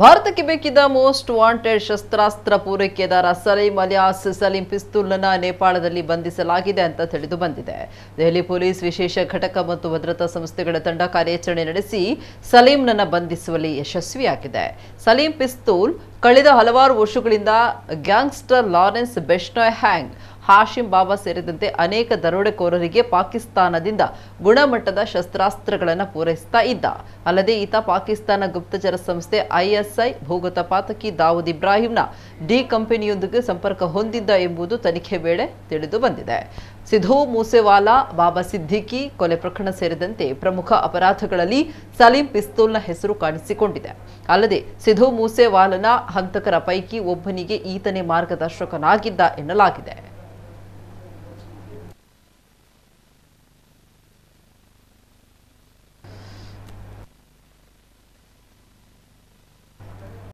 ಭಾರತಕ್ಕೆ ಬೇಕಿದ್ದ most wanted ಶಸ್ತ್ರಾಸ್ತ್ರ ಪೂರೈಕೆದಾರ ಸಲೀಂ ಅಲಿಯಾಸ್ ಸಲೀಂ ಪಿಸ್ತೂಲ್ನ ನೇಪಾಳದಲ್ಲಿ ಬಂಧಿಸಲಾಗಿದೆ ಅಂತ ತಿಳಿದು ಬಂದಿದೆ. ದೆಹಲಿ ಪೊಲೀಸ್ ವಿಶೇಷ ಘಟಕ ಮತ್ತು ಭದ್ರತಾ ಸಂಸ್ಥೆಗಳ ತಂಡ ಕಾರ್ಯಾಚರಣೆ ನಡೆಸಿ ಸಲೀಂನನ್ನ ಬಂಧಿಸುವಲ್ಲಿ ಯಶಸ್ವಿಯಾಗಿದೆ. ಸಲೀಂ ಪಿಸ್ತೂಲ್ ಕಳೆದ ಹಲವಾರು ವರ್ಷಗಳಿಂದ ಗ್ಯಾಂಗ್ಸ್ಟರ್ ಲಾರೆನ್ಸ್ ಬೆಶ್ನಾಯ್ ಹ್ಯಾಂಗ್, ಹಾಶಿಂ ಬಾಬಾ ಸೇರಿದಂತೆ ಅನೇಕ ದರೋಡೆಕೋರರಿಗೆ ಪಾಕಿಸ್ತಾನದಿಂದ ಗುಣಮಟ್ಟದ ಶಸ್ತ್ರಾಸ್ತ್ರಗಳನ್ನು ಪೂರೈಸ್ತಾ ಇದ್ದ. ಅಲ್ಲದೆ ಈತ ಪಾಕಿಸ್ತಾನ ಗುಪ್ತಚರ ಸಂಸ್ಥೆ ಐಎಸ್ಐ ಭೂಗತ ಪಾತಕಿ ದಾವೂದ್ ಇಬ್ರಾಹಿಂನ ಡಿ ಕಂಪನಿಯೊಂದಿಗೆ ಸಂಪರ್ಕ ಹೊಂದಿದ್ದ ಎಂಬುದು ತನಿಖೆ ವೇಳೆ ತಿಳಿದು ಬಂದಿದೆ. ಸಿಧು ಮೂಸೇವಾಲಾ, ಬಾಬಾ ಸಿದ್ದಿಕಿ ಕೊಲೆ ಪ್ರಕರಣ ಸೇರಿದಂತೆ ಪ್ರಮುಖ ಅಪರಾಧಗಳಲ್ಲಿ ಸಲೀಂ ಪಿಸ್ತೂಲ್ನ ಹೆಸರು ಕಾಣಿಸಿಕೊಂಡಿದೆ. ಅಲ್ಲದೆ ಸಿಧು ಮೂಸೇವಾಲನ ಹಂತಕರ ಪೈಕಿ ಒಬ್ಬನಿಗೆ ಈತನೇ ಮಾರ್ಗದರ್ಶಕನಾಗಿದ್ದ ಎನ್ನಲಾಗಿದೆ.